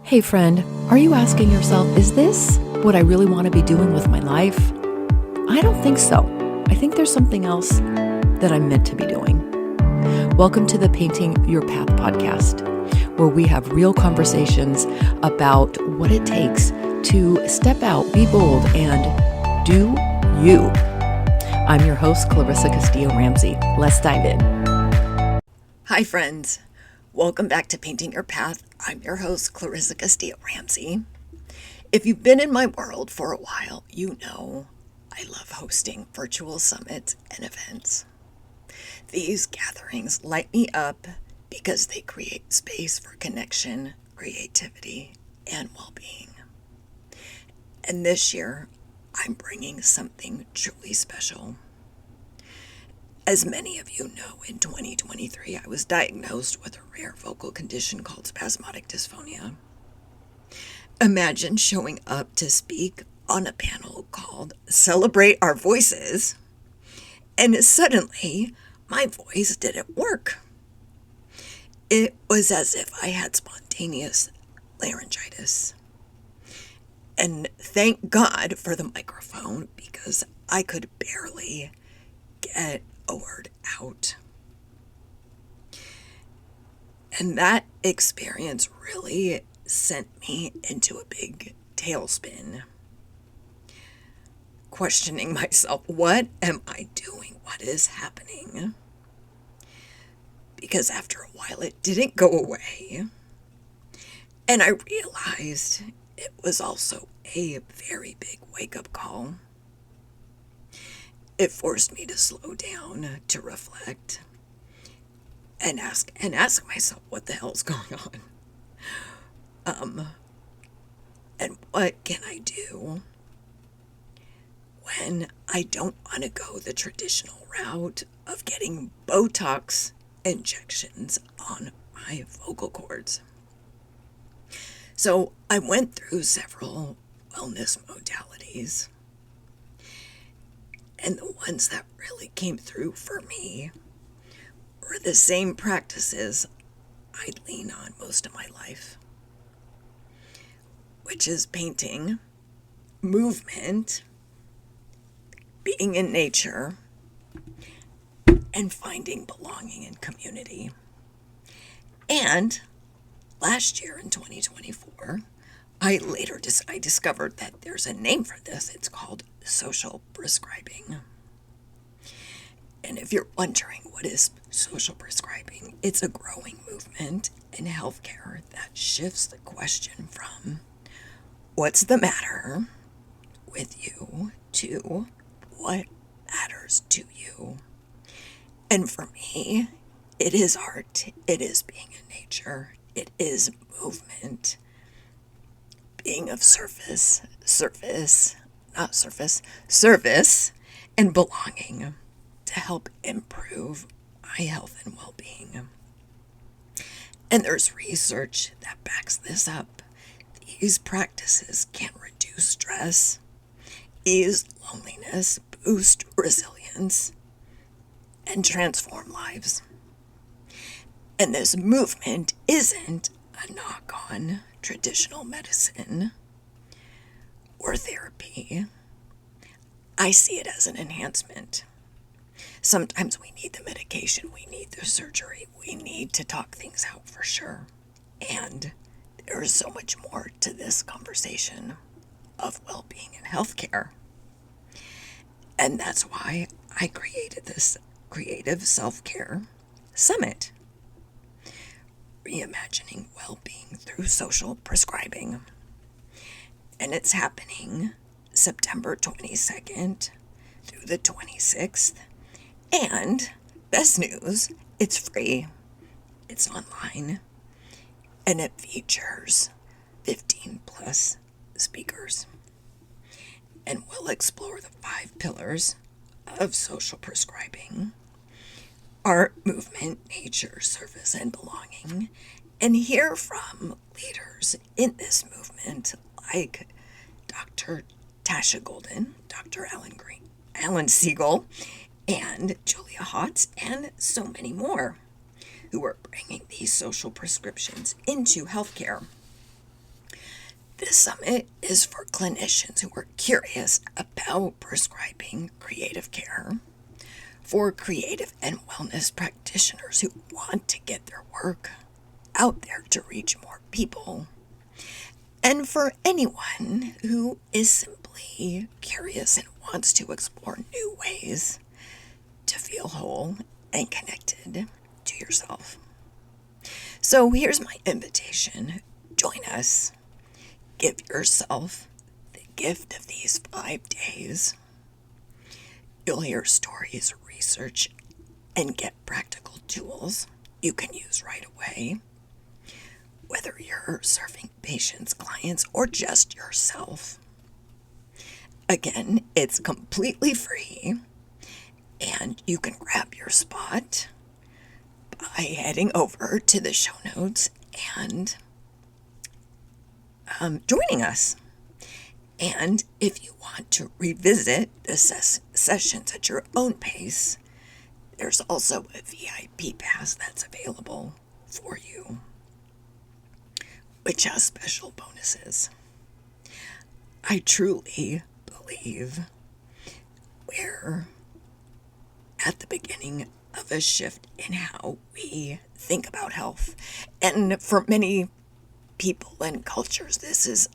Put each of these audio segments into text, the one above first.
Hey friend, are you asking yourself, is this what I really want to be doing with my life? I don't think so. I think there's something else that I'm meant to be doing. Welcome to the Painting Your Path podcast, where we have real conversations about what it takes to step out, be bold, and do you. I'm your host, Castillo-Ramsey. Let's dive in. Hi friends. Welcome back to Painting Your Path. I'm your host, Castillo-Ramsey. If you've been in my world for a while, you know I love hosting virtual summits and events. These gatherings light me up because they create space for connection, creativity, and well-being. And this year, I'm bringing something truly special. As many of you know, in 2023, I was diagnosed with a rare vocal condition called spasmodic dysphonia. Imagine showing up to speak on a panel called Celebrate Our Voices, and suddenly my voice didn't work. It was as if I had spontaneous laryngitis. And thank God for the microphone, because I could barely get a word out. And that experience really sent me into a big tailspin, questioning myself, what am I doing? What is happening? Because after a while it didn't go away. And I realized it was also a very big wake-up call. It forced me to slow down, to reflect, and ask myself, what the hell's going on? And what can I do when I don't want to go the traditional route of getting Botox injections on my vocal cords? So I went through several wellness modalities. And the ones that really came through for me were the same practices I lean on most of my life, which is painting, movement, being in nature, and finding belonging in community. And last year in 2024, I discovered that there's a name for this. It's called social prescribing. And if you're wondering what is social prescribing, it's a growing movement in healthcare that shifts the question from what's the matter with you to what matters to you. And for me, it is art, it is being in nature, it is movement, being of service, and belonging to help improve my health and well-being. And there's research that backs this up. These practices can reduce stress, ease loneliness, boost resilience, and transform lives. And this movement isn't a knock on traditional medicine or therapy. I see it as an enhancement. Sometimes we need the medication, we need the surgery, we need to talk things out for sure. And there is so much more to this conversation of well-being in healthcare. And that's why I created this creative self-care summit, Reimagining Well-Being Through Social Prescribing. And it's happening September 22nd through the 26th. And best news, it's free. It's online. And it features 15 plus speakers. And we'll explore the 5 pillars of social prescribing: art, movement, nature, service, and belonging, and hear from leaders in this movement like Dr. Tasha Golden, Dr. Alan Siegel, and Julia Hotz, and so many more who are bringing these social prescriptions into healthcare. This summit is for clinicians who are curious about prescribing creative care, for creative and wellness practitioners who want to get their work out there to reach more people, and for anyone who is simply curious and wants to explore new ways to feel whole and connected to yourself. So here's my invitation. Join us. Give yourself the gift of these 5 days. You'll hear stories, research, and get practical tools you can use right away. Whether you're serving patients, clients, or just yourself. Again, it's completely free, and you can grab your spot by heading over to the show notes and joining us. And if you want to revisit the sessions at your own pace, there's also a VIP pass that's available for you, which has special bonuses. I truly believe we're at the beginning of a shift in how we think about health. And for many people and cultures, this is,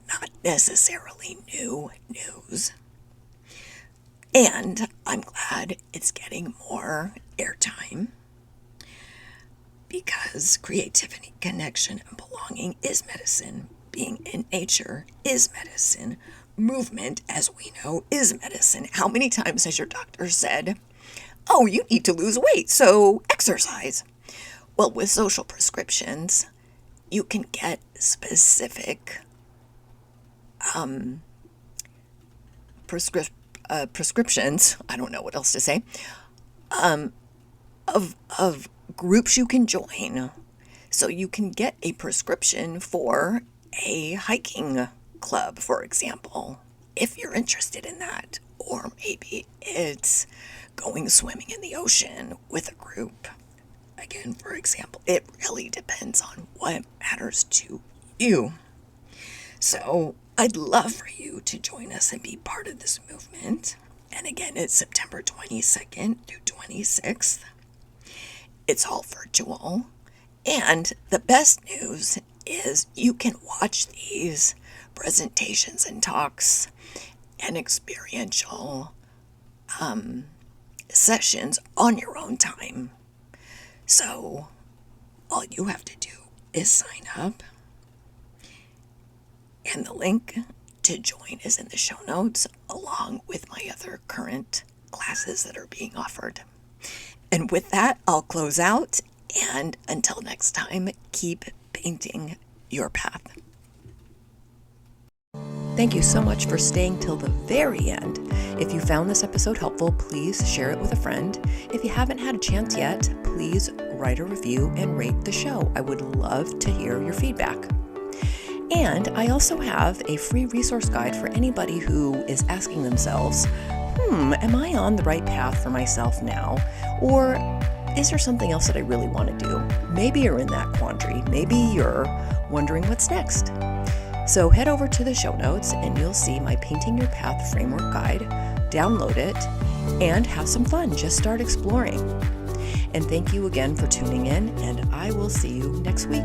not necessarily new news. And I'm glad it's getting more airtime because creativity, connection, and belonging is medicine. Being in nature is medicine. Movement, as we know, is medicine. How many times has your doctor said, "Oh, you need to lose weight, so exercise"? Well, with social prescriptions, you can get specific prescriptions, I don't know what else to say, of groups you can join. So you can get a prescription for a hiking club, for example, if you're interested in that. Or maybe it's going swimming in the ocean with a group. Again, for example, it really depends on what matters to you. So I'd love for you to join us and be part of this movement. And again, it's September 22nd through 26th. It's all virtual. And the best news is you can watch these presentations and talks and experiential sessions on your own time. So all you have to do is sign up. And the link to join is in the show notes, along with my other current classes that are being offered. And with that, I'll close out. And until next time, keep painting your path. Thank you so much for staying till the very end. If you found this episode helpful, please share it with a friend. If you haven't had a chance yet, please write a review and rate the show. I would love to hear your feedback. And I also have a free resource guide for anybody who is asking themselves, am I on the right path for myself now? Or is there something else that I really want to do? Maybe you're in that quandary. Maybe you're wondering what's next. So head over to the show notes and you'll see my Painting Your Path framework guide. Download it and have some fun. Just start exploring. And thank you again for tuning in, and I will see you next week.